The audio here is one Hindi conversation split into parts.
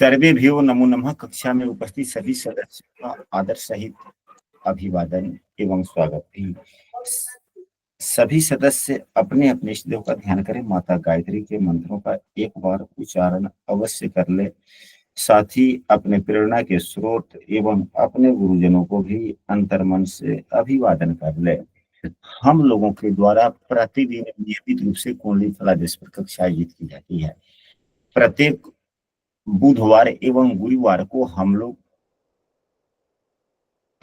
सर्वेभ्यो नमो नमः। कक्षा में उपस्थित सभी सदस्यों का आदर सहित अभिवादन एवं स्वागत भी। सभी सदस्य अपने अपने इष्ट देव का ध्यान करें। माता गायत्री के मंत्रों का एक बार उच्चारण अवश्य कर ले। साथ ही अपने प्रेरणा के स्रोत एवं अपने गुरुजनों को भी अंतर्मन से अभिवादन कर ले। हम लोगों के द्वारा प्रतिदिन नियमित रूप से कुंडली फलादेश पर कक्षा आयोजित की जाती है। प्रत्येक बुधवार एवं गुरुवार को हम लोग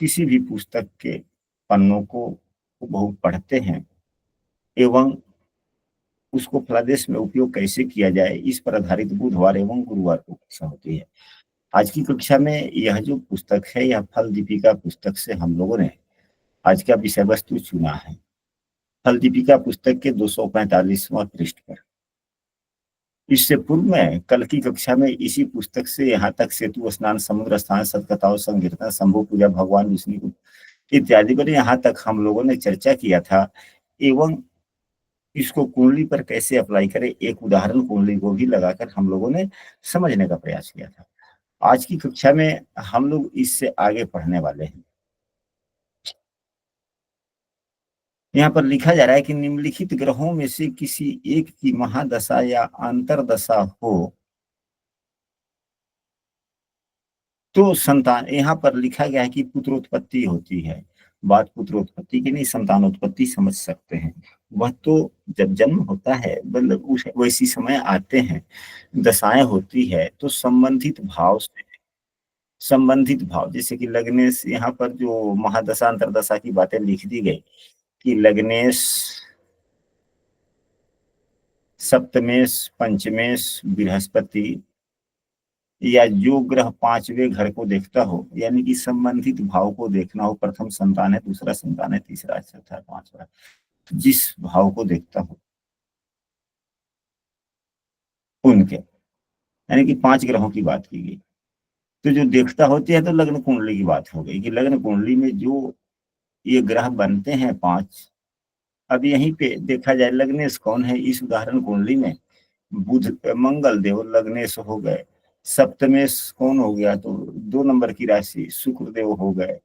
किसी भी पुस्तक के पन्नों को बहुत पढ़ते हैं एवं उसको फलादेश में उपयोग कैसे किया जाए इस पर आधारित बुधवार एवं गुरुवार को कक्षा होती है। आज की कक्षा में यह जो पुस्तक है यह फल दीपिका पुस्तक से हम लोगों ने आज का विषय वस्तु चुना है। फल दीपिका पुस्तक के 245वां पृष्ठ पर। इससे पूर्व में कल की कक्षा में इसी पुस्तक से यहाँ तक सेतु स्नान, समुद्र स्नान, सतकथाओं, संकीर्तन, शंभु पूजा, भगवान विष्णु इत्यादि पर यहाँ तक हम लोगों ने चर्चा किया था एवं इसको कुंडली पर कैसे अप्लाई करें एक उदाहरण कुंडली को भी लगाकर हम लोगों ने समझने का प्रयास किया था। आज की कक्षा में हम लोग इससे आगे पढ़ने वाले हैं। यहाँ पर लिखा जा रहा है कि निम्नलिखित ग्रहों में से किसी एक की महादशा या अंतरदशा हो तो संतान, यहाँ पर लिखा गया है कि पुत्रोत्पत्ति होती है। बात पुत्रोत्पत्ति की नहीं, संतानोत्पत्ति समझ सकते हैं। वह तो जब जन्म होता है मतलब उस वैसी समय आते हैं, दशाएं होती है तो संबंधित भाव से, संबंधित भाव जैसे कि लग्नेश, यहाँ पर जो महादशा अंतरदशा की बातें लिख दी गई कि लग्नेश, सप्तमेश, पंचमेश बृहस्पति या जो ग्रह पांचवें घर को देखता हो, यानी कि संबंधित भाव को देखना हो। प्रथम संतान है, दूसरा संतान है, तीसरा, चौथा, पांचवा, जिस भाव को देखता हो उनके, यानी कि 5 ग्रहों की बात की गई। तो जो देखता होती है तो लग्न कुंडली की बात हो गई कि लग्न कुंडली में जो ये ग्रह बनते हैं 5। अब यहीं पे देखा जाए लग्नेश कौन है इस उदाहरण कुंडली में, बुध, मंगल देव लग्नेश हो गए। सप्तमेश कौन हो गया, तो 2 नंबर की राशि शुक्र देव हो गए,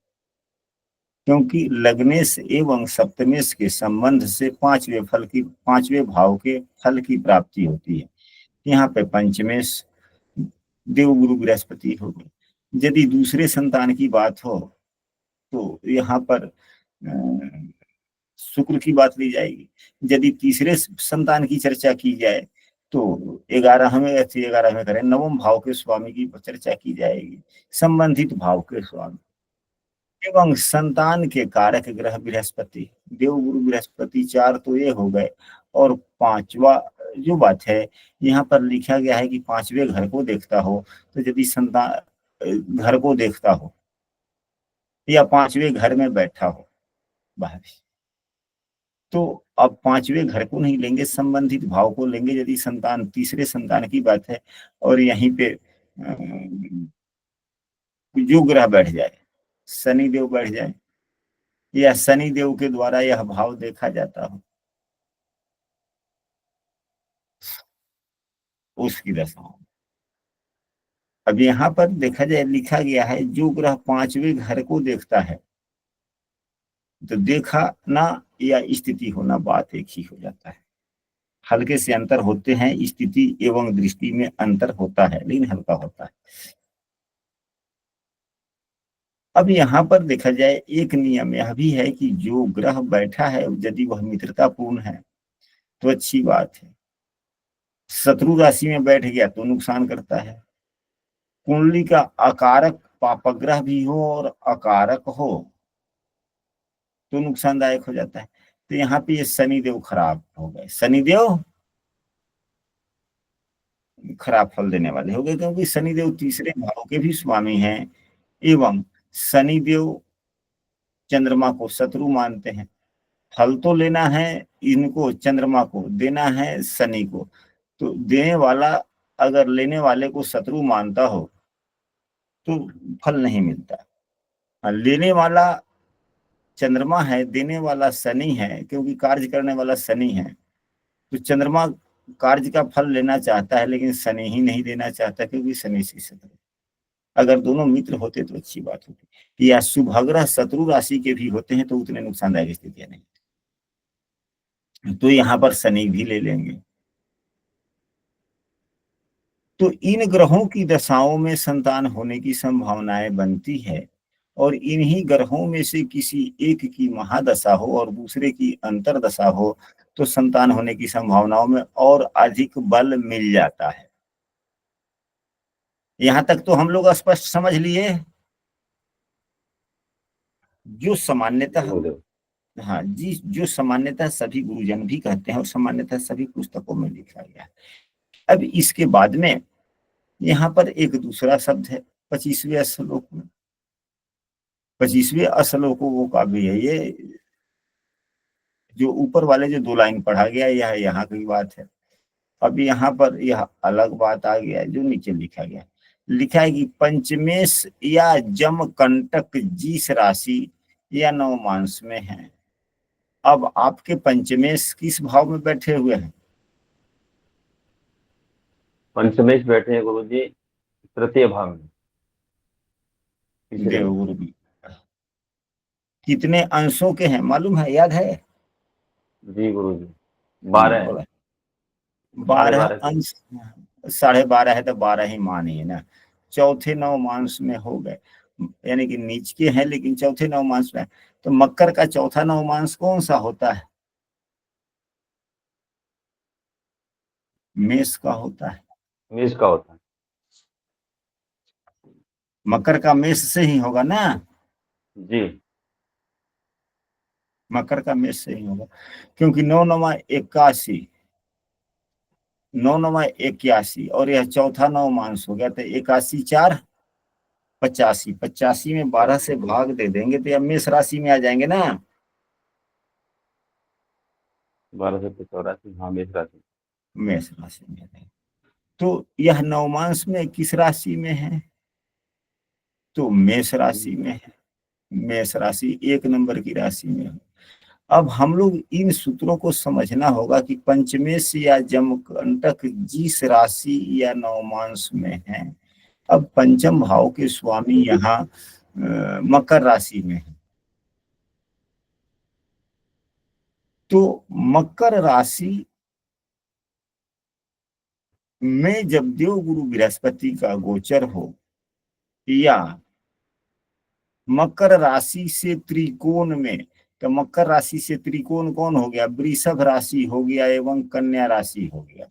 क्योंकि लग्नेश एवं सप्तमेश के संबंध से 5वें भाव के फल की प्राप्ति होती है। यहाँ पे पंचमेश देवगुरु बृहस्पति हो गए। यदि दूसरे संतान की बात हो तो यहाँ पर शुक्र की बात ली जाएगी। यदि तीसरे संतान की चर्चा की जाए तो 11वें करें, नवम भाव के स्वामी की चर्चा की जाएगी, संबंधित भाव के स्वामी एवं संतान के कारक ग्रह बृहस्पति, देवगुरु बृहस्पति 4 तो ये हो गए। और 5वां जो बात है यहाँ पर लिखा गया है कि 5वें घर को देखता हो, तो यदि संतान घर को देखता हो या 5वें घर में बैठा हो बाहर, तो अब 5वें घर को नहीं लेंगे, संबंधित भाव को लेंगे। यदि संतान, तीसरे संतान की बात है और यहीं पे जो ग्रह बैठ जाए, शनि देव बैठ जाए या शनि देव के द्वारा यह भाव देखा जाता हो, उसकी दशा। अब यहाँ पर देखा जाए लिखा गया है जो ग्रह 5वें घर को देखता है, तो देखा ना या स्थिति होना बात एक ही हो जाता है। हल्के से अंतर होते हैं, स्थिति एवं दृष्टि में अंतर होता है लेकिन हल्का होता है। अब यहाँ पर देखा जाए एक नियम यह भी है कि जो ग्रह बैठा है यदि वह मित्रतापूर्ण है तो अच्छी बात है। शत्रु राशि में बैठ गया तो नुकसान करता है। कुंडली का अकारक पापग्रह भी हो और अकारक हो तो नुकसानदायक हो जाता है। तो यहाँ पे ये शनिदेव खराब हो गए, शनिदेव खराब फल देने वाले हो गए, क्योंकि शनिदेव तीसरे भाव के भी स्वामी हैं एवं शनिदेव चंद्रमा को शत्रु मानते हैं। फल तो लेना है इनको, चंद्रमा को देना है शनि को, तो देने वाला अगर लेने वाले को शत्रु मानता हो तो फल नहीं मिलता। लेने वाला चंद्रमा है, देने वाला शनि है, क्योंकि कार्य करने वाला शनि है, तो चंद्रमा कार्य का फल लेना चाहता है, लेकिन शनि ही नहीं देना चाहता, क्योंकि शनि से शत्रु। अगर दोनों मित्र होते तो अच्छी बात होती, या शुभग्रह शत्रु राशि के भी होते हैं तो उतने नुकसानदायक स्थितियां नहीं। तो यहाँ पर शनि भी ले लेंगे। तो इन ग्रहों की दशाओं में संतान होने की संभावनाएं बनती है, और इन्हीं ग्रहों में से किसी एक की महादशा हो और दूसरे की अंतरदशा हो तो संतान होने की संभावनाओं में और अधिक बल मिल जाता है। यहां तक तो हम लोग स्पष्ट समझ लिए। जो सामान्यतः, हाँ जी, जो सामान्यतः सभी गुरुजन भी कहते हैं और सामान्यतः सभी पुस्तकों में लिखा गया है। अब इसके बाद में यहाँ पर एक दूसरा शब्द है 25वें श्लोक में। 25वें श्लोकों का भी है ये, जो ऊपर वाले जो 2 लाइन पढ़ा गया यह यहाँ की बात है। अब यहाँ पर यह अलग बात आ गया जो नीचे लिखा गया। लिखा है कि पंचमेश या जम कंटक जिस राशि या नवमांश में है। अब आपके पंचमेश किस भाव में बैठे हुए हैं? पंचमेश बैठे हैं गुरु जी तृतीय भाव में, तीसरे में। देवगुरु भी कितने अंशों के हैं मालूम है, याद है? जी गुरु जी 12 है। 12 12.5 अंश। 12.5 है तो 12 ही मानिए ना। चौथे नवमांश में हो गए, यानी कि नीच के हैं लेकिन चौथे नवमांश में। तो मकर का चौथा नवमांश कौन सा होता है? मेष का होता है। मेष का होता है। मकर का मेष से ही होगा ना। जी मकर का मेष से ही होगा, क्योंकि 9 9 81, 9 9 81 और यह चौथा नवमांश हो गया, तो 81 4 85, 85 में 12 से भाग दे देंगे तो यह मेष राशि में आ जाएंगे ना। 12 से 84, हाँ मेष राशि। मेष राशि में आ जाएंगे। तो यह नवमांश में किस राशि में है? तो मेष राशि में है। मेष राशि 1 नंबर की राशि में है। अब हम लोग इन सूत्रों को समझना होगा कि पंचमेश या जमकंटक जिस राशि या नवमांश में है। अब पंचम भाव के स्वामी यहाँ मकर राशि में है। तो मकर राशि में जब देवगुरु बृहस्पति का गोचर हो, या मकर राशि से त्रिकोण में, तो मकर राशि से त्रिकोण कौन हो गया? वृषभ राशि हो गया एवं कन्या राशि हो गया।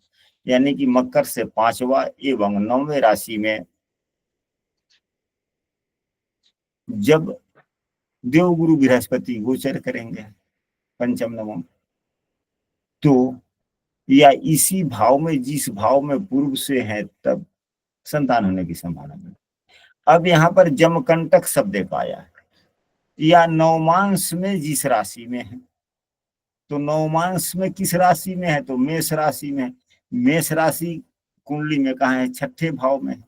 यानी कि मकर से 5वां एवं 9वें राशि में जब देवगुरु बृहस्पति गोचर करेंगे पंचम नवम, तो या इसी भाव में जिस भाव में पूर्व से है तब संतान होने की संभावना है। अब यहाँ पर जमकंटक शब्द एक आया है, या नवमांश में जिस राशि में है। तो नवमांश में किस राशि में है? तो मेष राशि में। मेष राशि कुंडली में कहाँ है? 6ठे भाव में।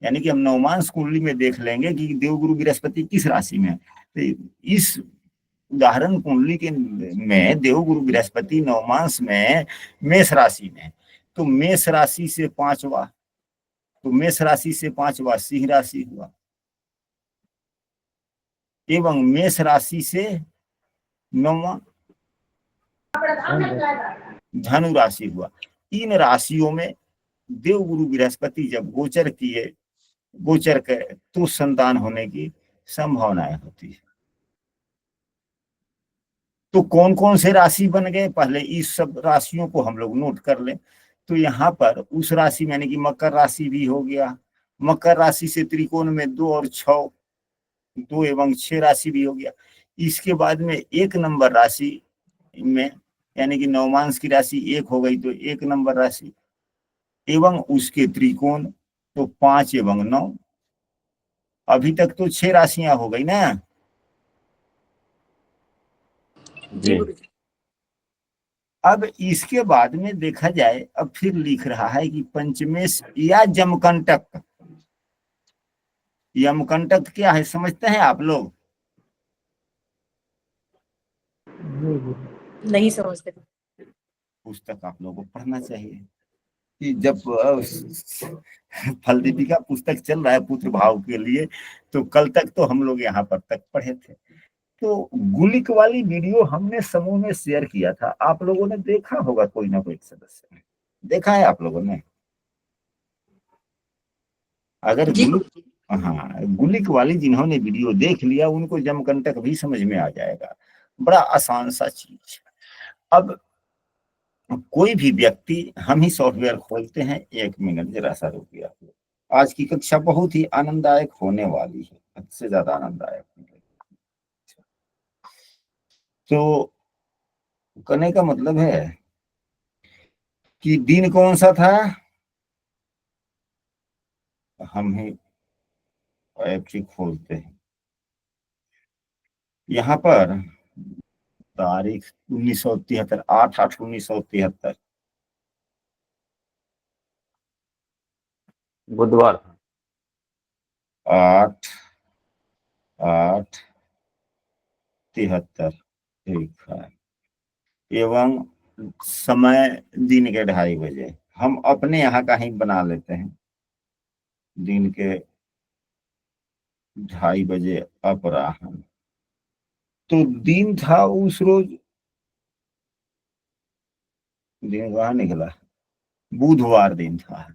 यानी कि हम नवमांश कुंडली में देख लेंगे कि देवगुरु बृहस्पति किस राशि में है। तो इस उदाहरण कुंडली के में देवगुरु बृहस्पति नवमांश में मेष राशि में, तो मेष राशि से 5वां, तो मेष राशि से 5वां सिंह राशि हुआ, एवं मेष राशि से 9वां धनु राशि हुआ। इन राशियों में देवगुरु बृहस्पति जब गोचर करे तो संतान होने की संभावनाएं होती है। तो कौन कौन से राशि बन गए, पहले इस सब राशियों को हम लोग नोट कर लें। तो यहाँ पर उस राशि में, यानी कि मकर राशि भी हो गया। मकर राशि से त्रिकोण में 2 और 6, 2 एवं 6 राशि भी हो गया। इसके बाद में 1 नंबर राशि में, यानी कि नवमांश की राशि 1 हो गई, तो 1 नंबर राशि एवं उसके त्रिकोण, तो 5 एवं 9। अभी तक तो 6 राशियां हो गई ना। जी अब इसके बाद में देखा जाए, अब फिर लिख रहा है कि पंचमेश या जमकंटक। यमकंटक क्या है समझते हैं आप लोग? नहीं समझते। पुस्तक आप लोगों को पढ़ना चाहिए कि जब फलदीपिका पुस्तक चल रहा है पुत्र भाव के लिए, तो कल तक तो हम लोग यहाँ पर तक पढ़े थे। तो गुलिक वाली वीडियो हमने समूह में शेयर किया था, आप लोगों ने देखा होगा, कोई ना कोई सदस्य ने देखा है आप लोगों ने? अगर गुलिक, हाँ, गुलिक वाली जिन्होंने वीडियो देख लिया उनको जमकंटक भी समझ में आ जाएगा, बड़ा आसान सा चीज। अब कोई भी व्यक्ति, हम ही सॉफ्टवेयर खोलते हैं, 1 मिनट जरा सा रुकिए आप लोग। आज की कक्षा बहुत ही आनंददायक होने वाली है, हद से ज्यादा आनंददायक। तो कहने का मतलब है कि दिन कौन सा था, हम ही ऐप ही खोलते हैं यहाँ पर, तारीख 1973, 8/8/1973, बुधवार था। 8/8/73, ठीक है। एवं समय दिन के 2:30 बजे, हम अपने यहाँ का ही बना लेते हैं, दिन के 2:30 बजे अपराह्न। तो दिन था उस रोज, दिन कहाँ निकला, बुधवार दिन था,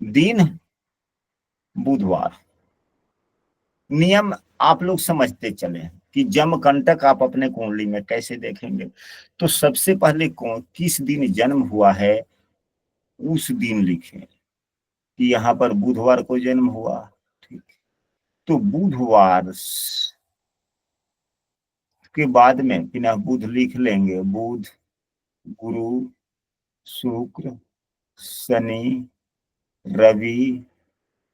दिन बुधवार। नियम आप लोग समझते चले कि जमकंटक आप अपने कुंडली में कैसे देखेंगे। तो सबसे पहले किस दिन जन्म हुआ है उस दिन लिखें कि यहाँ पर बुधवार को जन्म हुआ, ठीक। तो बुधवार के बाद में बिना बुध लिख लेंगे, बुध, गुरु, शुक्र, शनि, रवि,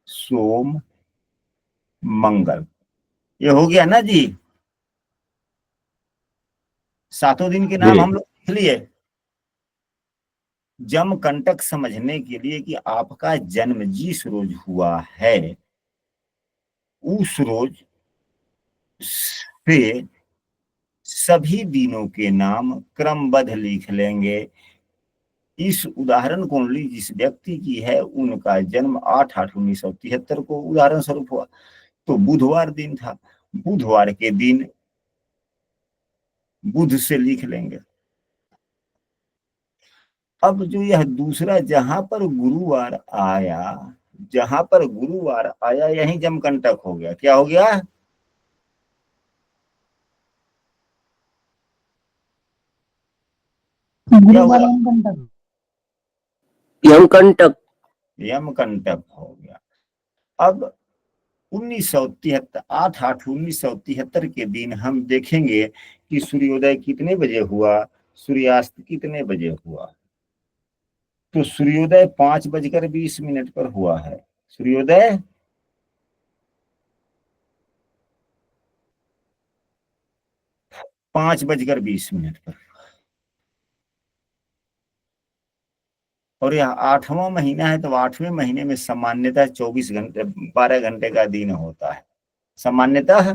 सोम, मंगल। ये हो गया ना जी, 7 दिन के नाम जी हम लोग लिख लिए। जमकंटक समझने के लिए कि आपका जन्म जिस रोज हुआ है उस रोज से सभी दिनों के नाम क्रमबद्ध लिख लेंगे। इस उदाहरण कुंडली जिस व्यक्ति की है उनका जन्म 8/8/1973 को उदाहरण स्वरूप हुआ, तो बुधवार दिन था, बुधवार के दिन बुध से लिख लेंगे। अब जो यह दूसरा जहां पर गुरुवार आया, जहां पर गुरुवार आया यही जमकंटक हो गया, क्या हो गया? क्या हुआ? यमकंटक। यमकंटक हो गया। अब 1973, 8/8/1973 के दिन हम देखेंगे कि सूर्योदय कितने बजे हुआ, सूर्यास्त कितने बजे हुआ। तो सूर्योदय 5:20 पर हुआ है, सूर्योदय 5:20 पर। और यह 8वां महीना है, तो 8वें महीने में सामान्यतः 24 घंटे, 12 घंटे का दिन होता है, सामान्यतः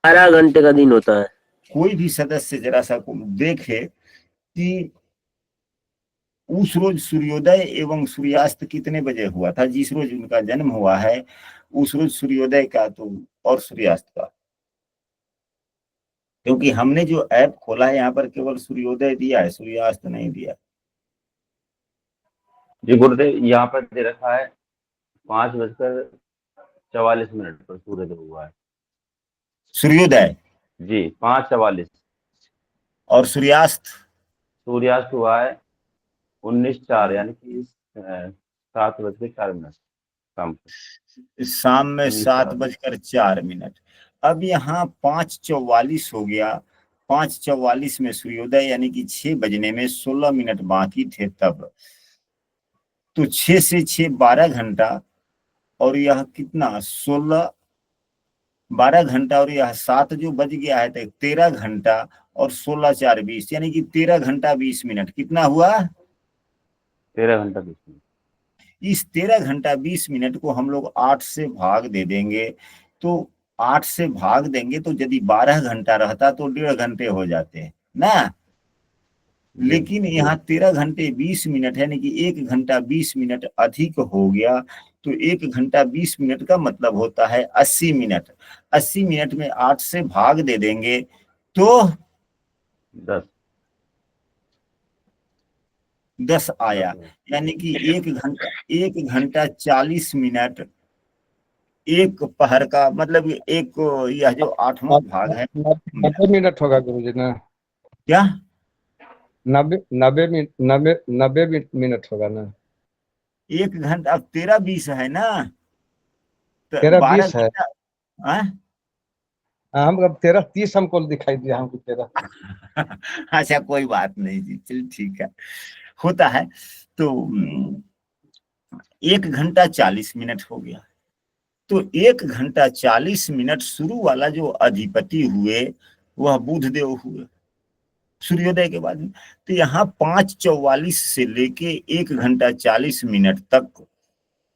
12 घंटे का दिन होता है। कोई भी सदस्य जरा सा देखे कि उस रोज सूर्योदय एवं सूर्यास्त कितने बजे हुआ था, जिस रोज उनका जन्म हुआ है उस रोज सूर्योदय का तो और सूर्यास्त का। क्योंकि हमने जो ऐप खोला है यहाँ पर केवल सूर्योदय दिया है, सूर्यास्त नहीं दिया। जी गुरुदेव, यहाँ पर दे रखा है 5:44 पर सूर्योदय हुआ है। सूर्योदय जी 5:44। और सूर्यास्त सूर्यास्त हुआ है 19:04, यानी कि 7:04 शाम को, शाम में 19:04। 7:04। अब यहाँ 5:44 हो गया, 5:44 में सूर्योदय, यानी कि 6 बजने में 16 मिनट बाकी थे तब। तो 6 से 6 12 घंटा, और यह कितना 16, 12 घंटा, और यह 7 जो बज गया है तो 13 घंटा, और 16 4 20, यानी कि 13 घंटा 20 मिनट। कितना हुआ? 13 घंटा 20 मिनट। इस 13 घंटा 20 मिनट को हम लोग 8 से भाग दे देंगे। तो 8 से भाग देंगे तो यदि 12 घंटा रहता तो 1.5 घंटे हो जाते ना। लेकिन यहाँ 13 घंटे 20 मिनट है, यानी कि 1 घंटा 20 मिनट अधिक हो गया। तो 1 घंटा 20 मिनट का मतलब होता है 80 मिनट। 80 मिनट में 8 से भाग दे देंगे तो 10 10 आया। 10 यानी कि 1 घंटा 40 मिनट एक पहर का मतलब एक, यह जो 8वां भाग है। 90 मिनट होगा गुरुजी ना? क्या 90 मिनट होगा ना? 1 घंटा, अब 13-20 है ना, तो 12 13-20 है। घंटा। हाँ? हम अब 13-30 हमको दिखाई दिया, हमको 13। अच्छा कोई बात नहीं जी, चलिए ठीक है, होता है। तो 1 घंटा 40 मिनट हो गया। तो 1 घंटा 40 मिनट शुरू वाला जो अधिपति हुए वह बुधदेव हुए सूर्योदय के बाद में। तो यहाँ 5:44 से लेके 1 घंटा 40 मिनट तक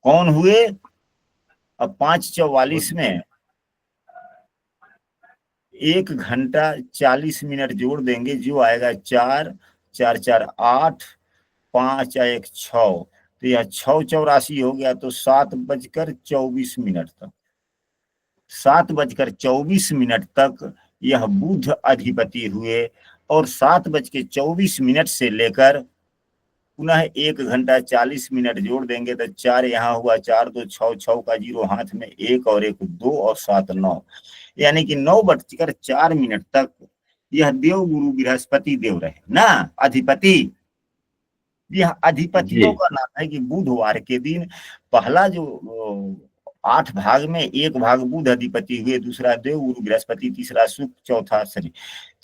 कौन हुए? अब 5:44 में 1 घंटा 40 मिनट जोड़ देंगे, जो आएगा 4, 4 4 8, 5 1 6। तो यह 6:84 हो गया। तो 7:24 तक, 7:24 तक यह बुध अधिपति हुए। और 7:24 से लेकर पुनः 1 घंटा 40 मिनट जोड़ देंगे तो 4 यहाँ हुआ, 4 2 6, 6 का 0 हाथ में, 1 और 1 2 और 7 9, यानी कि 9:04 तक यह देव गुरु बृहस्पति देव रहे ना अधिपति। यह अधिपतियों का नाम है कि बुधवार के दिन पहला जो 8 भाग में 1 भाग बुध अधिपति हुए, दूसरा देव गुरु बृहस्पति, तीसरा शुक्र, चौथा शनि।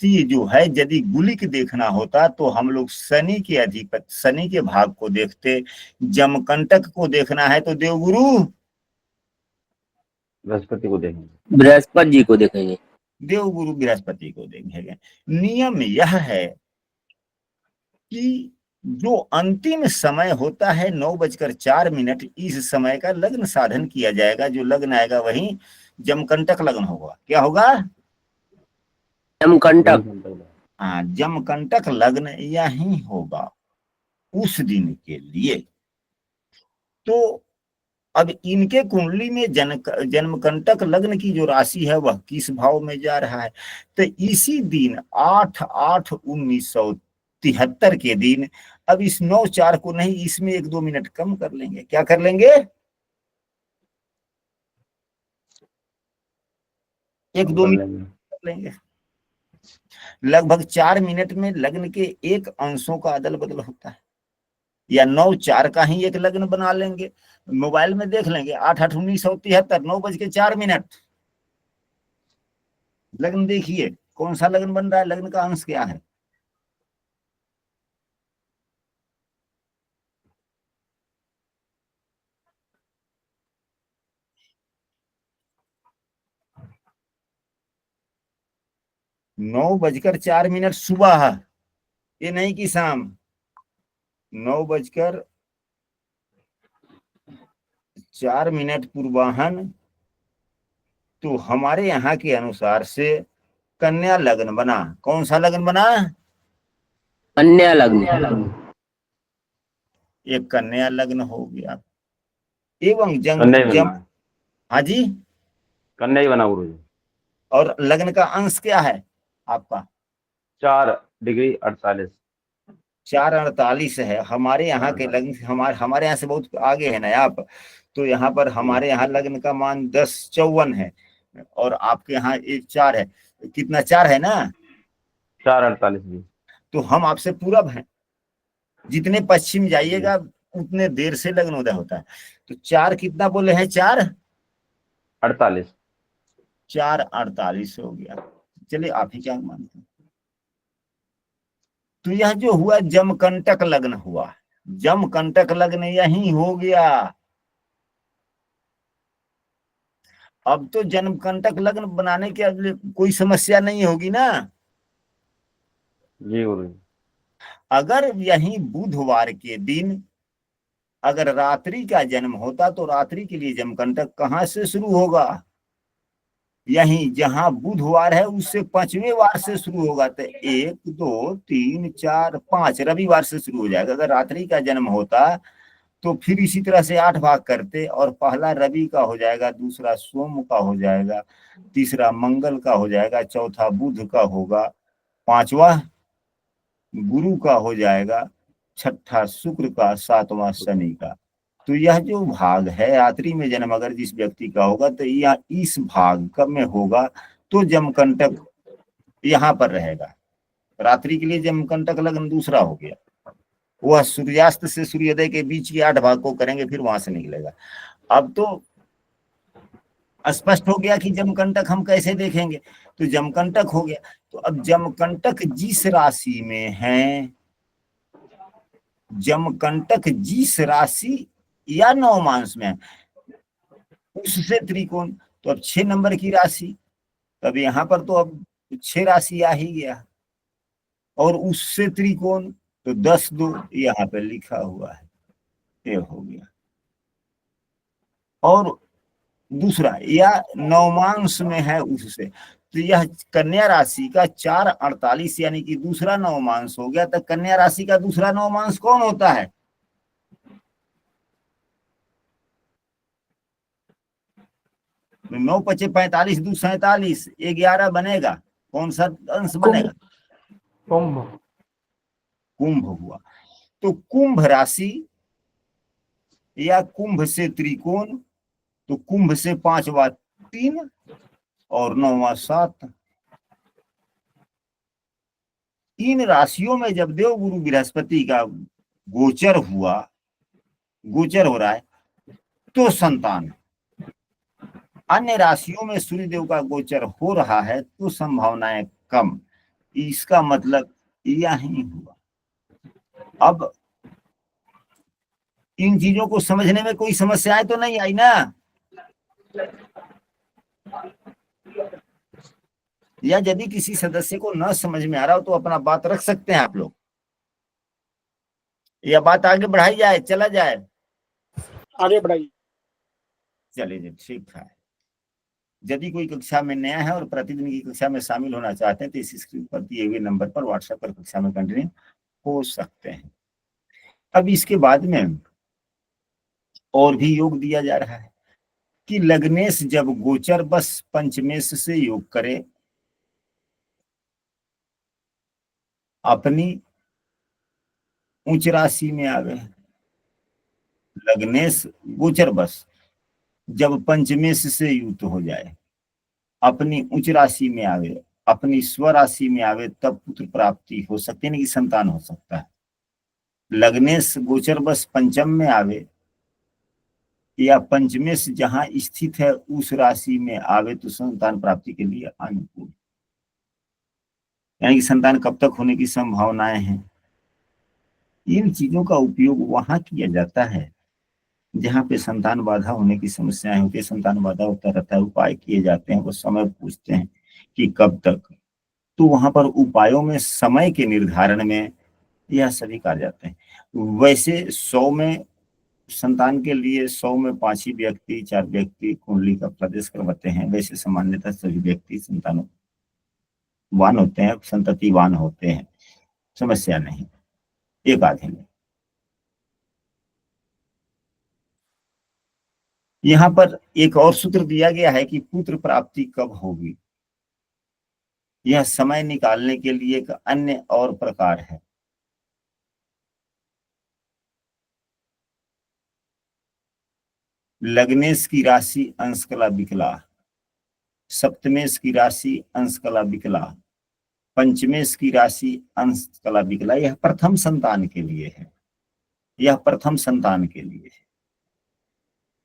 तो ये जो है, यदि गुलिक देखना होता तो हम लोग शनि के अधिपति, शनि के भाग को देखते। जमकंटक को देखना है तो देवगुरु बृहस्पति को देखेंगे, बृहस्पति जी को देखेंगे। देवगुरु बृहस्पति को देखेंगे। नियम यह है कि जो अंतिम समय होता है 9:04, इस समय का लग्न साधन किया जाएगा। जो लग्न आएगा वही जमकंटक लग्न होगा। क्या होगा? जमकंटक। हाँ, जमकंटक लग्न यही होगा उस दिन के लिए। तो अब इनके कुंडली में जन्मकंटक लग्न की जो राशि है वह किस भाव में जा रहा है? तो इसी दिन 8/8/1973 के दिन, अब इस 9/4 को नहीं, इसमें 1-2 मिनट कम कर लेंगे। क्या कर लेंगे? 1-2 मिनट कर लेंगे। लगभग 4 मिनट में लग्न के एक अंशों का अदल बदल होता है। या 9/4 का ही एक लग्न बना लेंगे, मोबाइल में देख लेंगे 8/8/1973 9:04 लग्न देखिए कौन सा लग्न बन रहा है, लग्न का अंश क्या है? नौ बजकर 4 सुबह है, ये नहीं कि शाम। 9:04 पूर्वाहन। तो हमारे यहाँ के अनुसार से कन्या लग्न बना। कौन सा लग्न बना? कन्या लग्न। एक कन्या लग्न हो गया। एवं कन्या ही जम बना, हाँ जी। कन्या ही बना गुरु जी। और लग्न का अंश क्या है आपका? 4°48। 4:48 है। हमारे यहाँ के लग्न, हमारे यहाँ से बहुत आगे है ना आप। तो यहाँ पर हमारे यहाँ लग्न का मान 10:54 है और आपके यहाँ 1:04 है। कितना? 4 है ना। 4:48 भी। तो हम आपसे पूरब हैं। जितने पश्चिम जाइएगा उतने देर से लग्न उदय होता है। तो 4 कितना बोले हैं? 48। 4:48 हो गया। चलिए आप ही क्या मानते हैं? तो यह जो हुआ जमकंटक लग्न हुआ। जमकंटक लग्न यही हो गया। अब तो जन्मकंटक लग्न बनाने के अगले कोई समस्या नहीं होगी ना। जी गुरु जी। अगर यही बुधवार के दिन अगर रात्रि का जन्म होता तो रात्रि के लिए जमकंटक कहाँ से शुरू होगा? यही जहां बुधवार है उससे 5वें वार से शुरू होगा, तो 1 2 3 4 5 रविवार से शुरू हो जाएगा। अगर रात्रि का जन्म होता तो फिर इसी तरह से 8 भाग करते, और पहला रवि का हो जाएगा, दूसरा सोम का हो जाएगा, तीसरा मंगल का हो जाएगा, चौथा बुध का होगा, पांचवा गुरु का हो जाएगा, छठा शुक्र का, सातवां शनि का। तो यह जो भाग है रात्रि में जन्म अगर जिस व्यक्ति का होगा तो यह इस भाग का में होगा, तो जमकंटक यहाँ पर रहेगा। रात्रि के लिए जमकंटक लग्न दूसरा हो गया, वह सूर्यास्त से सूर्योदय के बीच के 8 भाग को करेंगे, फिर वहां से निकलेगा। अब तो स्पष्ट हो गया कि जमकंटक हम कैसे देखेंगे, तो जमकंटक हो गया। तो अब जमकंटक जिस राशि में है, जमकंटक जिस राशि या नवमांश में है उससे त्रिकोण, तो अब 6 नंबर की राशि, तब यहाँ पर तो अब 6 राशि आ ही गया, और उससे त्रिकोण तो 10 2 यहाँ पे लिखा हुआ है, ये हो गया। और दूसरा या नवमांश में है उससे, तो यह कन्या राशि का 4 48 यानी कि दूसरा नवमांश हो गया। तो कन्या राशि का दूसरा नवमांश कौन होता है? 9 5 45 2 47 11 बनेगा, कौन सा अंश बनेगा? कुंभ। कुंभ हुआ। तो कुंभ राशि या कुंभ से त्रिकोण, तो कुंभ से 5वां 3 और 9वां 7। इन राशियों में जब देव गुरु बृहस्पति का गोचर हुआ, गोचर हो रहा है, तो संतान। अन्य राशियों में सूर्य देव का गोचर हो रहा है तो संभावनाएं कम। इसका मतलब यही हुआ। अब इन चीजों को समझने में कोई समस्याएं तो नहीं आई ना? या यदि किसी सदस्य को न समझ में आ रहा हो तो अपना बात रख सकते हैं आप लोग, या बात आगे बढ़ाई जाए, चला जाए? आगे बढ़ाइए। चलिए ठीक है। यदि कोई कक्षा में नया है और प्रतिदिन की कक्षा में शामिल होना चाहते हैं तो इस स्क्रीन पर दिए हुए नंबर पर व्हाट्सएप पर कक्षा में कंटिन्यू हो सकते हैं। अब इसके बाद में और भी योग दिया जा रहा है कि लग्नेश जब गोचर बस पंचमेश से योग करे, अपनी उच्च राशि में आवे। लग्नेश गोचर बस जब पंचमेश से युक्त हो जाए, अपनी उच्च राशि में आवे, अपनी स्वराशि में आवे, तब पुत्र प्राप्ति हो सकती है, कि संतान हो सकता है। लग्नेश गोचर बस पंचम में आवे या पंचमेश जहां स्थित है उस राशि में आवे तो संतान प्राप्ति के लिए अनुकूल, यानी कि संतान कब तक होने की संभावनाएं हैं। इन चीजों का उपयोग वहां किया जाता है जहां पे संतान बाधा होने की समस्याएं होती है। संतान बाधा होता रहता है, उपाय किए जाते हैं, वो समय पूछते हैं कि कब तक, तो वहां पर उपायों में समय के निर्धारण में यह सभी कार्य जाते हैं। वैसे 100 में संतान के लिए 100 में 5 ही व्यक्ति 4 व्यक्ति कुंडली का प्रदेश करवाते हैं। वैसे सामान्यतः सभी व्यक्ति संतानवान होते हैं, संततिवान होते हैं, समस्या नहीं, एक आधे में। यहाँ पर एक और सूत्र दिया गया है कि पुत्र प्राप्ति कब होगी। यह समय निकालने के लिए एक अन्य और प्रकार है। लग्नेश की राशि अंश कला विकला, सप्तमेश की राशि अंश कला विकला, पंचमेश की राशि अंश कला विकला। यह प्रथम संतान के लिए है, यह प्रथम संतान के लिए है।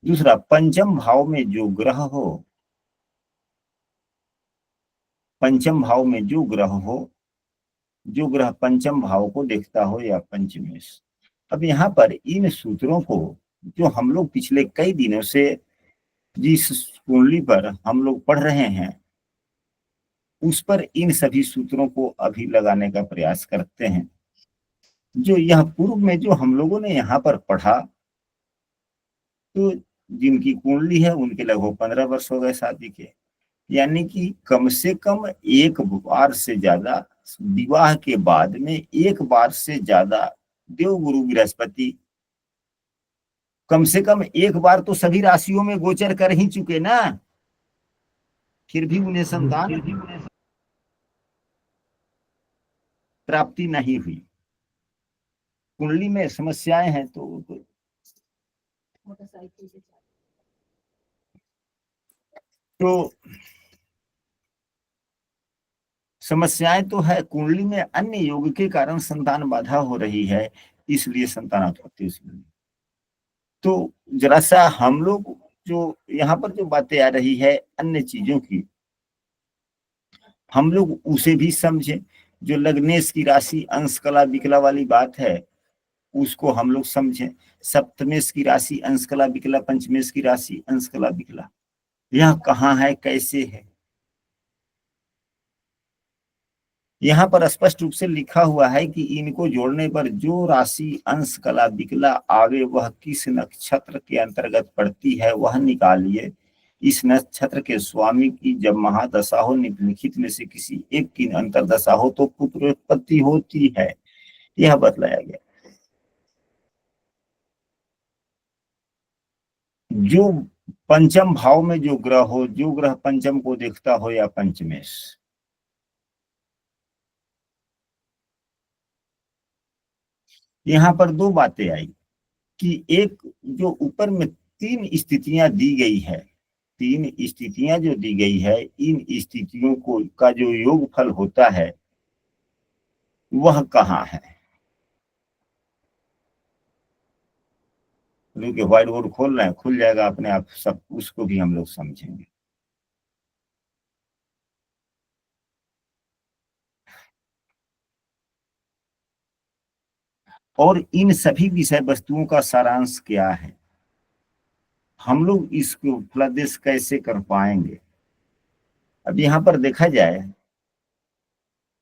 दूसरा, पंचम भाव में जो ग्रह हो, पंचम भाव में जो ग्रह हो, जो ग्रह पंचम भाव को देखता हो या पंचमेश। अब यहाँ पर इन सूत्रों को जो हम लोग पिछले कई दिनों से जिस कुंडली पर हम लोग पढ़ रहे हैं उस पर इन सभी सूत्रों को अभी लगाने का प्रयास करते हैं। जो यह पूर्व में जो हम लोगों ने यहाँ पर पढ़ा, तो जिनकी कुंडली है उनके लगभग 15 वर्ष हो गए शादी के, यानी कि कम से कम एक बार से ज्यादा, विवाह के बाद में एक बार से ज्यादा देवगुरु बृहस्पति कम से कम एक बार तो सभी राशियों में गोचर कर ही चुके ना, फिर भी उन्हें संतान प्राप्ति नहीं हुई। कुंडली में समस्याएं हैं तो समस्याएं तो है, कुंडली में अन्य योग के कारण संतान बाधा हो रही है, इसलिए संतानात्पत्ति। तो जरा सा हम लोग जो यहाँ पर जो बातें आ रही है अन्य चीजों की, हम लोग उसे भी समझें। जो लग्नेश की राशि अंश कला विकला वाली बात है उसको हम लोग समझें। सप्तमेश की राशि अंश कला विकला, पंचमेश की राशि अंश कला विकला, यह कहाँ है, कैसे है। यहाँ पर स्पष्ट रूप से लिखा हुआ है कि इनको जोड़ने पर जो राशि अंश कला विकला आवे वह किस नक्षत्र के अंतर्गत पड़ती है वह निकालिए। इस नक्षत्र के स्वामी की जब महादशा हो, निम्नलिखित में से किसी एक की अंतरदशा हो तो पुत्र उत्पत्ति होती है, यह बतलाया गया। जो पंचम भाव में जो ग्रह हो, जो ग्रह पंचम को देखता हो या पंचमेश, यहाँ पर दो बातें आई कि एक जो ऊपर में तीन स्थितियां दी गई है, तीन स्थितियां जो दी गई है, इन स्थितियों को का जो योग फल होता है वह कहाँ है। व्हाइट बोर्ड खोल रहे हैं, खुल जाएगा अपने आप सब, उसको भी हम लोग समझेंगे। और इन सभी विषय वस्तुओं का सारांश क्या है, हम लोग इसको फलादेश कैसे कर पाएंगे। अब यहाँ पर देखा जाए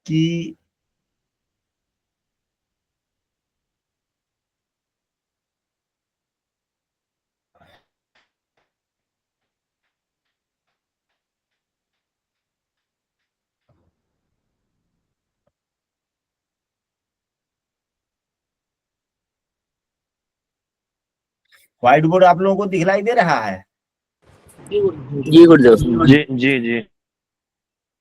कि व्हाइट बोर्ड आप लोगों को दिखलाई दे रहा है? जी गुरुदेव। जी जी जी।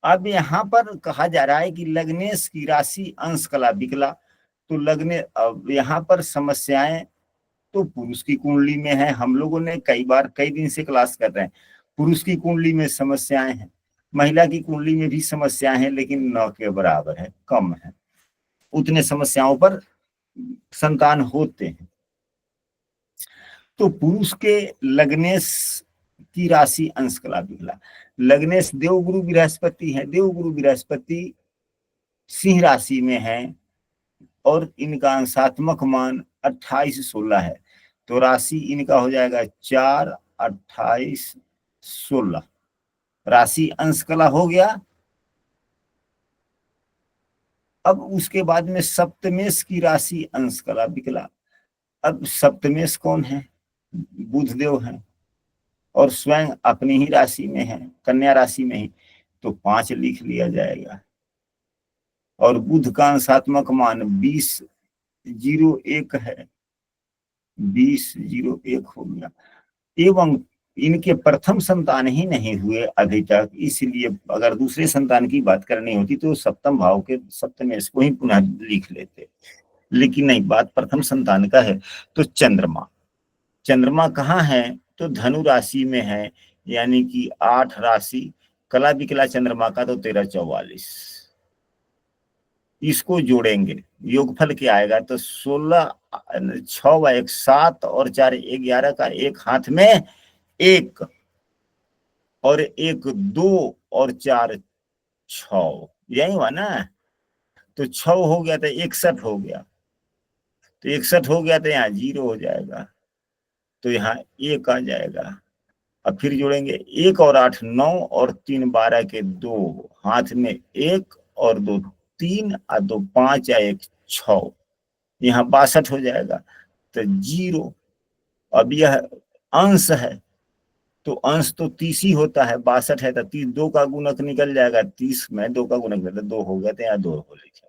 अब यहाँ पर कहा जा रहा है कि लग्नेश की राशि अंश कला विकला, तो लगने अब यहाँ पर समस्याएं तो पुरुष की कुंडली में है। हम लोगों ने कई बार कई दिन से क्लास कर रहे हैं, पुरुष की कुंडली में समस्याएं हैं, महिला की कुंडली में भी समस्याएं हैं, लेकिन न के बराबर है, कम है। उतने समस्याओं पर संतान होते हैं। तो पुरुष के लग्नेश की राशि अंश कला विकला, लग्नेश देवगुरु बृहस्पति है, देवगुरु बृहस्पति सिंह राशि में है और इनका अंशात्मक मान 28-16 है, तो राशि इनका हो जाएगा 4, 28, 16। राशि अंश कला हो गया। अब उसके बाद में सप्तमेश की राशि अंश कला विकला। अब सप्तमेश कौन है? बुध देव है और स्वयं अपनी ही राशि में है, कन्या राशि में ही, तो 5 लिख लिया जाएगा। और बुध का अंशात्मक मान 20-01 है, 20-01 हो गया। एवं इनके प्रथम संतान ही नहीं हुए अभी तक, इसलिए अगर दूसरे संतान की बात करनी होती तो सप्तम भाव के सप्तमेश को ही पुनः लिख लेते, लेकिन नहीं, बात प्रथम संतान का है। तो चंद्रमा, चंद्रमा कहाँ है? तो धनु राशि में है, यानी कि 8 राशि, कला विकला चंद्रमा का तो 13-44। इसको जोड़ेंगे, योगफल क्या आएगा? तो 16, 6 1 7 और 4 11 का एक हाथ में 1 और 1 2 और 4 6, यही हुआ ना। तो 6 हो गया तो 61 हो गया, तो 61 हो गया तो यहाँ 0 हो जाएगा, तो यहाँ 1 आ जाएगा। अब फिर जोड़ेंगे 1 और 8 9 और 3 12 के 2 हाथ में 1 और 2 3 और 2 5 या 1 6, यहाँ 62 हो जाएगा, तो 0। अब यह अंश है, तो अंश तो 30 ही होता है, 62 है तो 30, 2 का गुणक निकल जाएगा, 30 में 2 का गुणक निकल 2 हो गया, तो यहाँ 2 हो लिखा,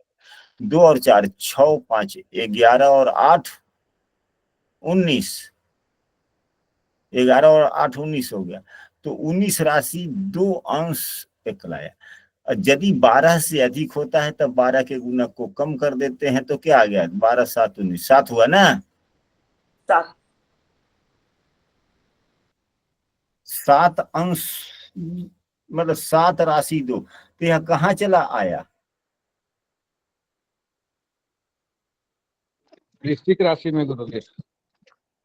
2 और 4 6 5 11 और 8 19, 11 और 8 19 हो गया। तो 19 राशि 2 अंश कहलाया। यदि 12 से अधिक होता है तब 12 के गुणक को कम कर देते हैं, तो क्या आ गया, 12 7 19, 7 हुआ ना, 7 अंश मतलब 7 राशि 2, तो यह कहाँ चला आया, वृश्चिक राशि में गुरुजी।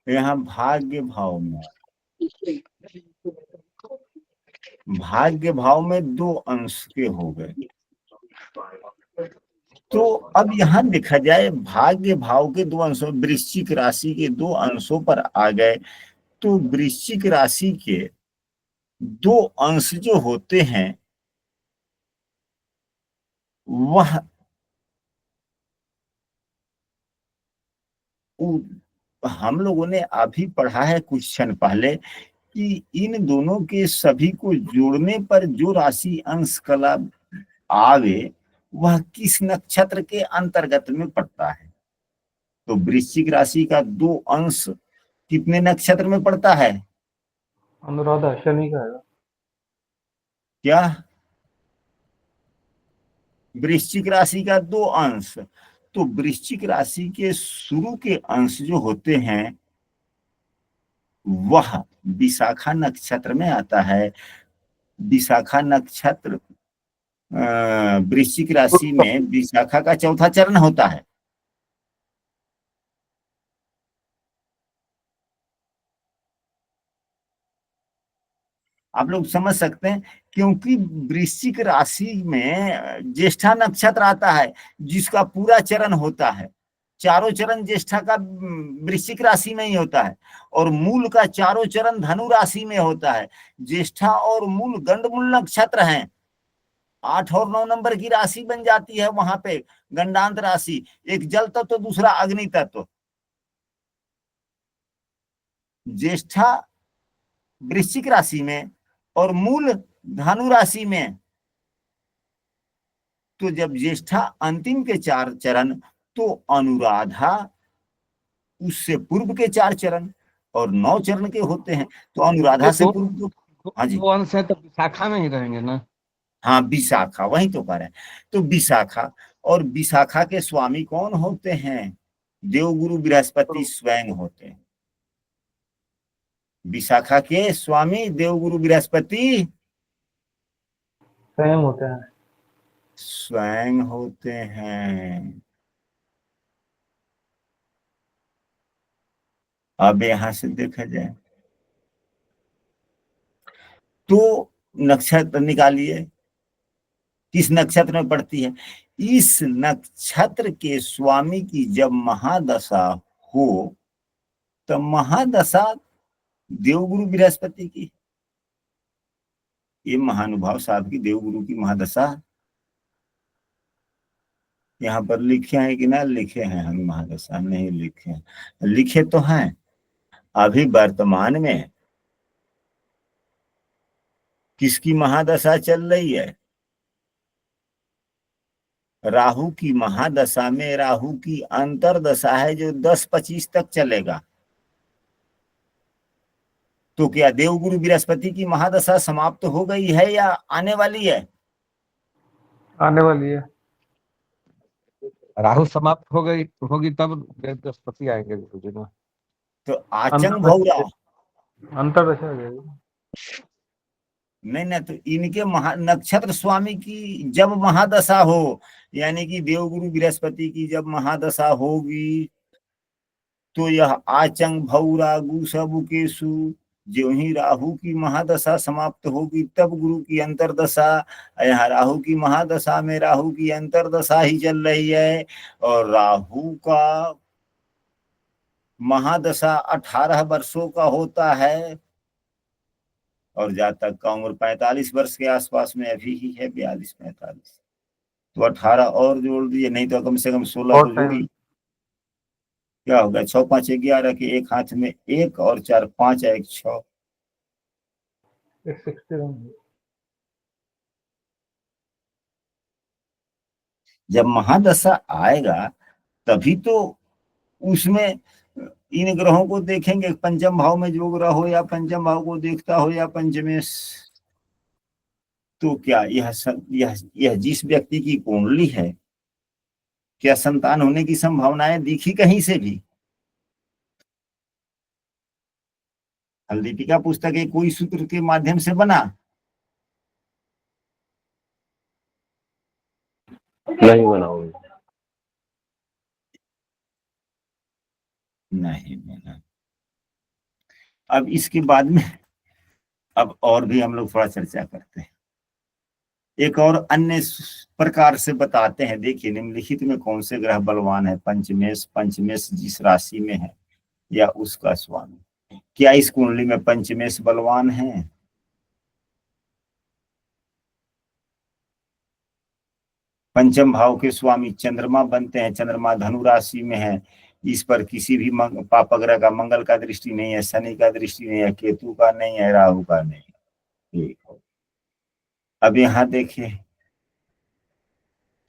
यहाँ भाग्य भाव में, भाग्य भाव में 2 अंश के हो गए। तो अब यहाँ देखा जाए, भाग्य भाव के 2 अंशों, वृश्चिक राशि के 2 अंशों पर आ गए, तो वृश्चिक राशि के 2 अंश जो होते हैं वह हम लोगों ने अभी पढ़ा है कुछ क्षण पहले कि इन दोनों के सभी को जोड़ने पर जो राशि अंश कला आवे वह किस नक्षत्र के अंतर्गत में पड़ता है। तो वृश्चिक राशि का 2 अंश कितने नक्षत्र में पड़ता है, अनुराधा शनि का है। क्या, वृश्चिक राशि का 2 अंश, तो वृश्चिक राशि के शुरू के अंश जो होते हैं वह विशाखा नक्षत्र में आता है। विशाखा नक्षत्र वृश्चिक राशि में विशाखा का चौथा चरण होता है। आप लोग समझ सकते हैं, क्योंकि वृश्चिक राशि में ज्येष्ठा नक्षत्र आता है जिसका पूरा चरण होता है, चारों चरण ज्येष्ठा का वृश्चिक राशि में ही होता है, और मूल का चारों चरण धनु राशि में होता है। ज्येष्ठा और मूल गंडमूल नक्षत्र हैं, 8 और 9 नंबर की राशि बन जाती है वहां पे, गंडांत राशि, एक जल तत्व तो दूसरा अग्नि तत्व। ज्येष्ठा वृश्चिक राशि में और मूल धनु राशि में। तो जब ज्येष्ठा अंतिम के 4 चरण, तो अनुराधा उससे पूर्व के 4 चरण और 9 चरण के होते हैं, तो अनुराधा से पूर्व तो, हाँ जी, 2 अंश है तो विशाखा में ही रहेंगे ना। हाँ विशाखा, वही तो कह रहे हैं। तो विशाखा, और विशाखा के स्वामी कौन होते हैं, देवगुरु बृहस्पति स्वयं होते हैं। विशाखा के स्वामी देवगुरु बृहस्पति स्वयं होते हैं। स्वयं होते हैं। अब यहां से देखा जाए तो नक्षत्र निकालिए, किस नक्षत्र में पड़ती है। इस नक्षत्र के स्वामी की जब महादशा हो तब महादशा देवगुरु बृहस्पति की, ये महानुभाव साहब की देवगुरु की महादशा यहाँ पर लिखे हैं कि ना लिखे हैं, हम महादशा नहीं लिखे हैं, लिखे तो हैं। अभी वर्तमान में किसकी महादशा चल रही है, राहु की महादशा में। राहु की अंतरदशा है जो 10-25 तक चलेगा। तो क्या देवगुरु बृहस्पति की महादशा समाप्त हो गई है या आने वाली है, आने वाली है। राहु समाप्त हो गई होगी तब बृहस्पति आएंगे गुरुजी ना। तो आचंग भौरा, अंतरदशा आ जाएगी। नहीं ना, तो इनके नक्षत्र स्वामी की जब महादशा हो, यानी कि देवगुरु बृहस्पति की जब महादशा होगी, तो यह आचंग भौरा गुसबुकेशु, जो ही राहु की महादशा समाप्त होगी तब गुरु की अंतरदशा। यहाँ राहु की महादशा में राहु की अंतरदशा ही चल रही है, और राहु का महादशा 18 वर्षों का होता है, और जातक का उम्र 45 वर्ष के आसपास में अभी ही है, 42-45। तो 18 और जोड़ दिए, नहीं तो कम से कम 16 तो जोड़ी। क्या होगा, 6 5 11 के एक हाथ में 1 और 4 5 1 6, 61 जब महादशा आएगा तभी तो उसमें इन ग्रहों को देखेंगे, पंचम भाव में जो ग्रह हो या पंचम भाव को देखता हो या पंचमेश, तो क्या यह जिस व्यक्ति की कुंडली है, क्या संतान होने की संभावनाएं दिखी कहीं से भी? हल्दीपिका पुस्तक एक कोई सूत्र के माध्यम से बना? नहीं बनाओगे। नहीं बना। अब इसके बाद में अब और भी हम लोग थोड़ा चर्चा करते हैं, एक और अन्य प्रकार से बताते हैं। देखिए निम्नलिखित में कौन से ग्रह बलवान है? पंचमेश, पंचमेश जिस राशि में है या उसका स्वामी, क्या इस कुंडली में पंचमेश बलवान है? पंचम भाव के स्वामी चंद्रमा बनते हैं, चंद्रमा धनु राशि में है, इस पर किसी भी पाप ग्रह का, मंगल का दृष्टि नहीं है, शनि का दृष्टि नहीं है, केतु का नहीं है, राहु का नहीं है। ठीक है, अब यहाँ देखिए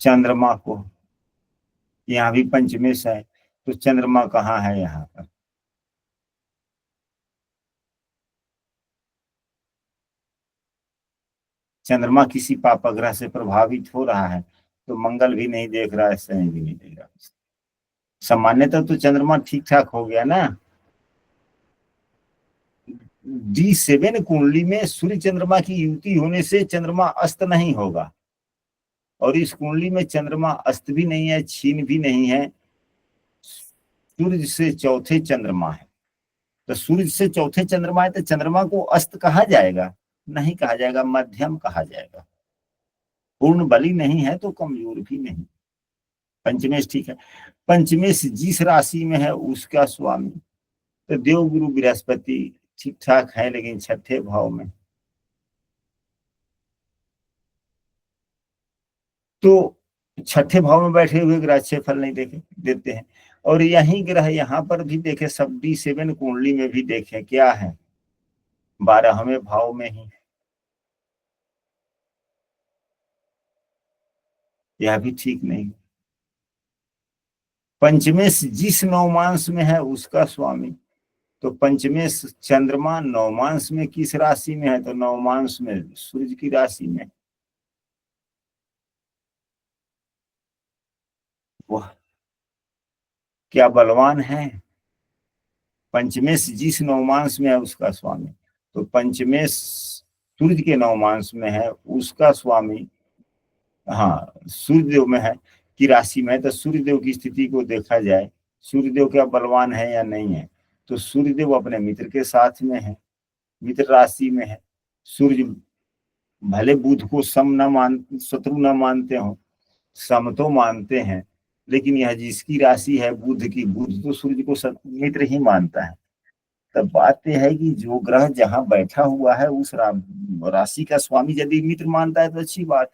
चंद्रमा को, यहाँ भी पंचमेश है, तो चंद्रमा कहाँ है? यहाँ पर चंद्रमा किसी पाप ग्रह से प्रभावित हो रहा है, तो मंगल भी नहीं देख रहा है, शनि भी नहीं देख रहा। सामान्यतः तो चंद्रमा ठीक ठाक हो गया ना। D7 कुंडली में सूर्य चंद्रमा की युति होने से चंद्रमा अस्त नहीं होगा, और इस कुंडली में चंद्रमा अस्त भी नहीं है, क्षीण भी नहीं है, सूर्य से चौथे चंद्रमा है। तो सूर्य से चौथे चंद्रमा है, तो चंद्रमा को अस्त कहा जाएगा? नहीं कहा जाएगा, मध्यम कहा जाएगा। पूर्ण बली नहीं है तो कमजोर भी नहीं। पंचमेश ठीक है। पंचमेश जिस राशि में है उसका स्वामी तो देवगुरु बृहस्पति ठीक ठाक है, लेकिन छठे भाव में, तो छठे भाव में बैठे हुए ग्रह अच्छे फल नहीं देते हैं। और यही ग्रह यहाँ पर भी देखे, सब D7 कुंडली में भी देखे क्या है, 12वें भाव में ही, यह भी ठीक नहीं। पंचमेश जिस नवमांश में है उसका स्वामी, तो पंचमेश चंद्रमा नवमांश में किस राशि में है? तो नवमांश में सूर्य की राशि में। वह क्या बलवान है? पंचमेश जिस नवमांश में है उसका स्वामी, तो पंचमेश सूर्य के नवमांश में है उसका स्वामी, हाँ सूर्यदेव में है की राशि में है। तो सूर्यदेव की स्थिति को देखा जाए, सूर्यदेव क्या बलवान है या नहीं है? तो सूर्यदेव अपने मित्र के साथ में है, मित्र राशि में है। सूर्य भले बुध को शत्रु न मानते हो, सम तो मानते हैं, लेकिन यह जिसकी राशि है बुध की, बुध तो सूर्य को मित्र ही मानता है। तब बात यह है कि जो ग्रह जहां बैठा हुआ है उस राशि का स्वामी यदि मित्र मानता है तो अच्छी बात,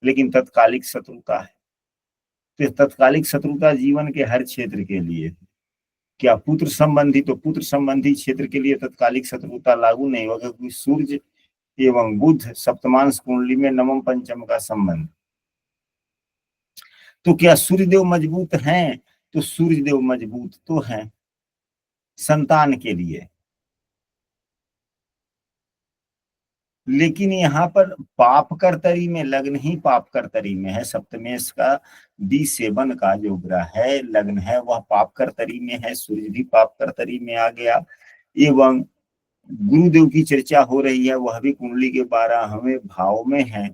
लेकिन तत्कालिक शत्रुता है। तो तत्कालिक शत्रुता जीवन के हर क्षेत्र के लिए, क्या पुत्र संबंधी, तो पुत्र संबंधी क्षेत्र के लिए तत्कालिक शत्रुता लागू नहीं होगा, क्योंकि सूर्य एवं बुध सप्तमांश कुंडली में नवम पंचम का संबंध। तो क्या सूर्यदेव मजबूत हैं? तो सूर्यदेव मजबूत तो हैं संतान के लिए, लेकिन यहाँ पर पाप कर्तरी में, लग्न ही पाप कर्तरी में है। सप्तमेश का D7 का जो ग्रह है, लग्न है, वह पाप कर्तरी में है, सूर्य भी पाप कर्तरी में आ गया, एवं गुरुदेव की चर्चा हो रही है, वह भी कुंडली के 12वें भाव में है।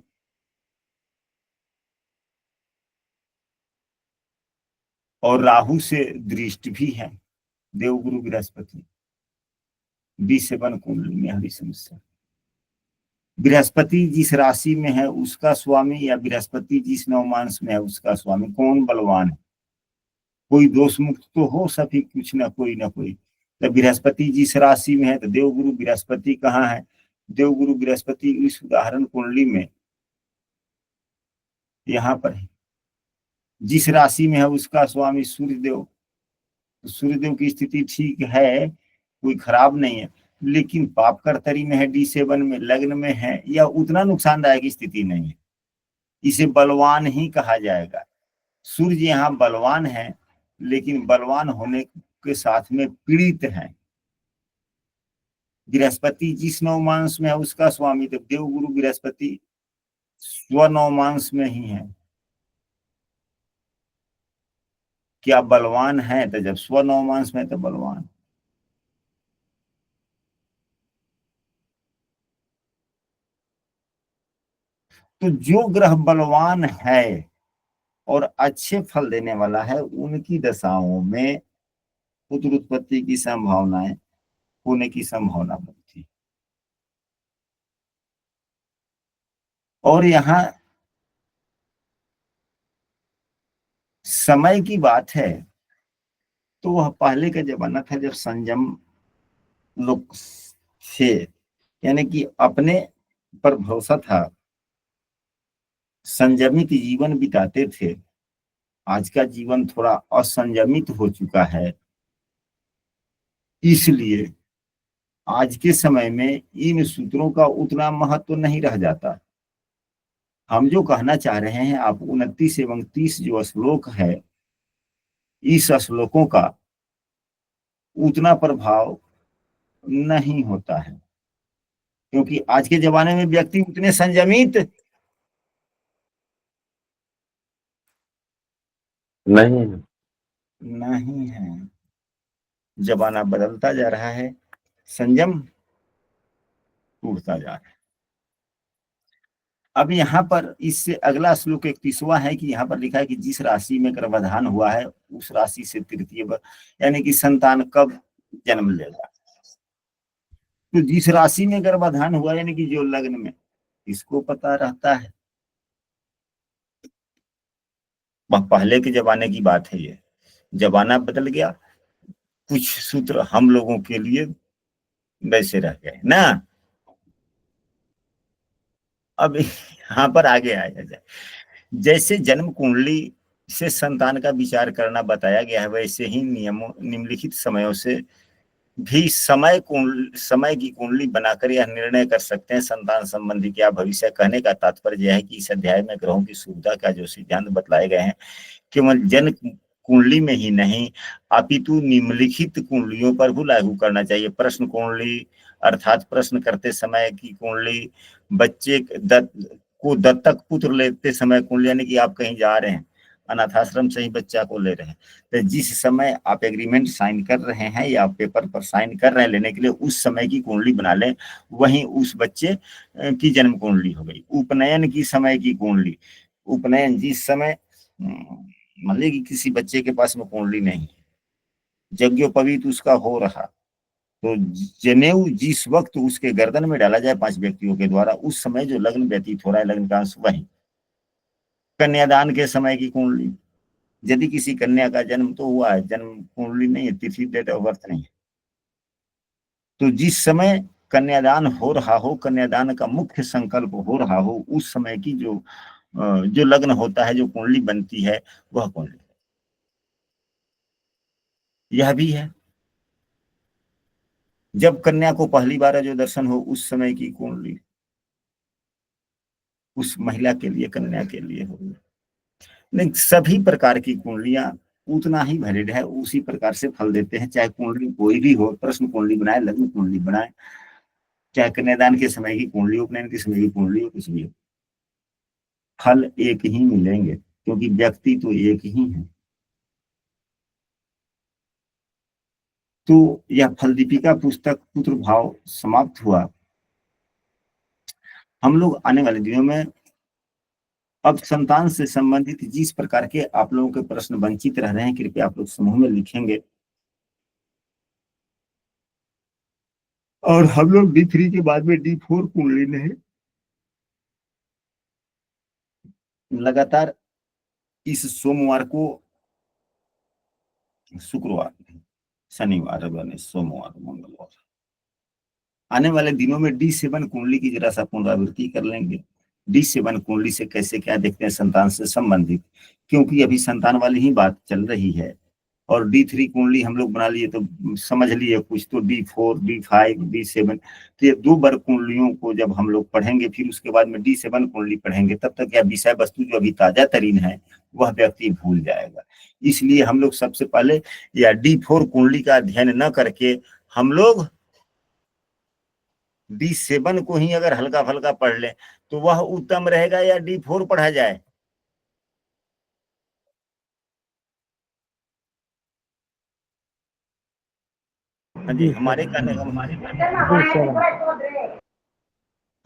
और राहु से दृष्टि भी है देवगुरु बृहस्पति, D7 कुंडली में हरी समस्या। बृहस्पति जिस राशि में है उसका स्वामी, या बृहस्पति जिस नवमांश में है उसका स्वामी, कौन बलवान है? कोई दोष मुक्त तो हो सभी, कुछ ना कोई ना कोई। तो बृहस्पति जिस राशि में है, तो देवगुरु बृहस्पति कहाँ है? देवगुरु बृहस्पति इस उदाहरण कुंडली में यहाँ पर है, जिस राशि में है उसका स्वामी सूर्यदेव। तो सूर्यदेव की स्थिति ठीक है, कोई खराब नहीं है, लेकिन पाप कर्तरी में है, D7 में, लग्न में है, या उतना नुकसानदायक स्थिति नहीं है, इसे बलवान ही कहा जाएगा। सूर्य यहाँ बलवान है, लेकिन बलवान होने के साथ में पीड़ित है। बृहस्पति जिस नवमांश में है उसका स्वामी तो देवगुरु बृहस्पति स्वनवमांश में ही है। क्या बलवान है? तो जब स्वनवमांश में तो बलवान। तो जो ग्रह बलवान है और अच्छे फल देने वाला है, उनकी दशाओं में पुत्र उत्पत्ति की संभावनाएं होने की संभावना बनती है। और यहाँ समय की बात है तो वह पहले का जमाना था जब संयम लोग थे, यानी कि अपने पर भरोसा था, संयमित जीवन बिताते थे। आज का जीवन थोड़ा असंयमित हो चुका है, इसलिए आज के समय में इन सूत्रों का उतना महत्व नहीं रह जाता। हम जो कहना चाह रहे हैं, आप 29 एवं 30 जो श्लोक है, इस श्लोकों का उतना प्रभाव नहीं होता है, क्योंकि आज के जमाने में व्यक्ति उतने संयमित नहीं है। जमाना बदलता जा रहा है, संयम टूटता जा रहा है। अब यहाँ पर इससे अगला श्लोक 31वां है कि यहाँ पर लिखा है कि जिस राशि में गर्भाधान हुआ है उस राशि से तृतीय यानी कि संतान कब जन्म लेगा। तो जिस राशि में गर्भाधान हुआ यानी कि जो लग्न में, इसको पता रहता है। पहले के जमाने की बात है, ये जमाना बदल गया, कुछ सूत्र हम लोगों के लिए वैसे रह गए ना। अब यहाँ पर आगे आया जाए, जैसे जन्म कुंडली से संतान का विचार करना बताया गया है, वैसे ही निम्नलिखित समयों से भी समय की कुंडली बनाकर यह निर्णय कर सकते हैं संतान संबंधी क्या भविष्य। कहने का तात्पर्य यह है कि इस अध्याय में ग्रहों की सुविधा का जो सिद्धांत बतलाए गए हैं केवल जन्म कुंडली में ही नहीं अपितु निम्नलिखित कुंडलियों पर भी लागू करना चाहिए। प्रश्न कुंडली अर्थात प्रश्न करते समय की कुंडली, बच्चे को दत्तक पुत्र लेते समय कुंडली, यानी कि आप कहीं जा रहे हैं अनाथाश्रम से ही बच्चा को ले रहे हैं, तो जिस समय आप एग्रीमेंट साइन कर रहे हैं या पेपर पर साइन कर रहे हैं लेने के लिए, उस समय की कुंडली बना लें, वहीं उस बच्चे की जन्म कुंडली हो गई। उपनयन की समय की कुंडली, उपनयन जिस समय मान लीजिए कि किसी बच्चे के पास में कुंडली नहीं है, यज्ञोपवीत उसका हो रहा, तो जनेऊ जिस वक्त उसके गर्दन में डाला जाए 5 व्यक्तियों के द्वारा, उस समय जो लग्न व्यतीत हो रहा है, लग्न का अंश वही। कन्यादान के समय की कुंडली, यदि किसी कन्या का जन्म तो हुआ है, जन्म कुंडली नहीं है, तिथि डेट ऑफ बर्थ नहीं है, तो जिस समय कन्यादान हो रहा हो, कन्यादान का मुख्य संकल्प हो रहा हो, उस समय की जो लग्न होता है, जो कुंडली बनती है, वह कुंडली। यह भी है जब कन्या को पहली बार जो दर्शन हो, उस समय की कुंडली उस महिला के लिए, कन्या के लिए हो। नहीं, सभी प्रकार की कुंडलियां उतना ही वैलिड है, उसी प्रकार से फल देते हैं, चाहे कुंडली कोई भी हो, प्रश्न कुंडली बनाए, लग्न कुंडली बनाए, चाहे कन्यादान के समय की कुंडली, उपनयन के समय की कुंडली हो, कुछ भी हो, फल एक ही मिलेंगे, क्योंकि व्यक्ति तो एक ही है। तो यह फल दीपिका पुस्तक पुत्र भाव समाप्त हुआ। हम लोग आने वाले दिनों में अब संतान से संबंधित जिस प्रकार के आप लोगों के प्रश्न वंचित रह रहे हैं, कृपया आप लोग समूह में लिखेंगे, और हम लोग D3 के बाद में D4 कुंडली नहीं, लगातार इस सोमवार को, शुक्रवार, शनिवार, सोमवार, मंगलवार, आने वाले दिनों में D7 कुंडली की जरा सा पुनरावृत्ति कर लेंगे। D7 कुंडली से कैसे क्या देखते हैं संतान से संबंधित, क्योंकि अभी संतान वाली ही बात चल रही है और D3 कुंडली हम लोग बना लिए तो समझ लिए कुछ, तो D4, D5, D7, तो ये 2 वर्ग कुंडलियों को जब हम लोग पढ़ेंगे, फिर उसके बाद में D7 कुंडली पढ़ेंगे, तब तक यह विषय वस्तु जो अभी ताजा तरीन है वह व्यक्ति भूल जाएगा। इसलिए हम लोग सबसे पहले या D4 कुंडली का अध्ययन न करके हम लोग D7 को ही अगर हल्का फल्का पढ़ लें तो वह उत्तम रहेगा, या D4 पढ़ा जाए? हाँ जी, हमारे कहने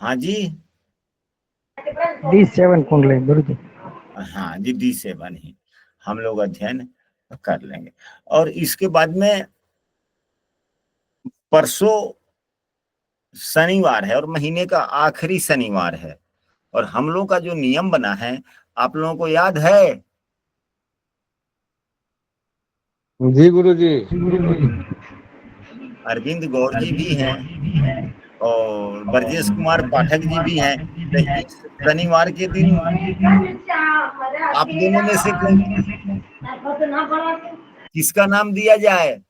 हाँ जी D7 कुंडली गुरुजी। हाँ जी, D7 ही हम लोग अध्ययन कर लेंगे। और इसके बाद में परसों शनिवार है और महीने का आखिरी शनिवार है, और हम लोग का जो नियम बना है आप लोगों को याद है? जी गुरुजी। अरविंद गौर जी भी हैं और ब्रजेश कुमार पाठक जी भी हैं। तो इस शनिवार के दिन आप दोनों में से किसका नाम दिया जाए?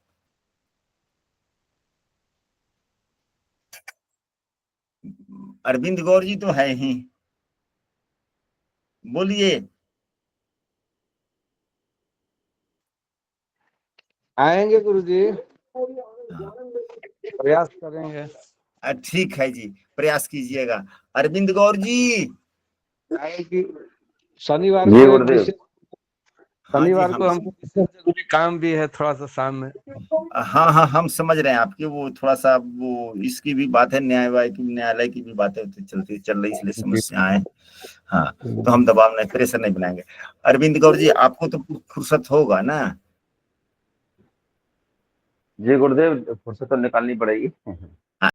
अरविंद गौर जी तो है ही, बोलिए। आएंगे गुरुजी, प्रयास करेंगे। ठीक है जी, प्रयास कीजिएगा। अरविंद गौर जी शनिवार जी को गुरुदेव। शनिवार को हमको जरूरी काम भी है थोड़ा सा शाम में। हाँ हाँ, हम समझ रहे हैं आपके, वो थोड़ा सा वो इसकी भी बात है, न्यायालय की भी बातें चलती चल रही, इसलिए समस्याएं। हाँ, तो हम दबाव नहीं, प्रेशर नहीं बनाएंगे। अरविंद गौर जी, आपको तो फुर्सत होगा ना? जी गुरुदेव, फुर्सत तो निकालनी पड़ेगी।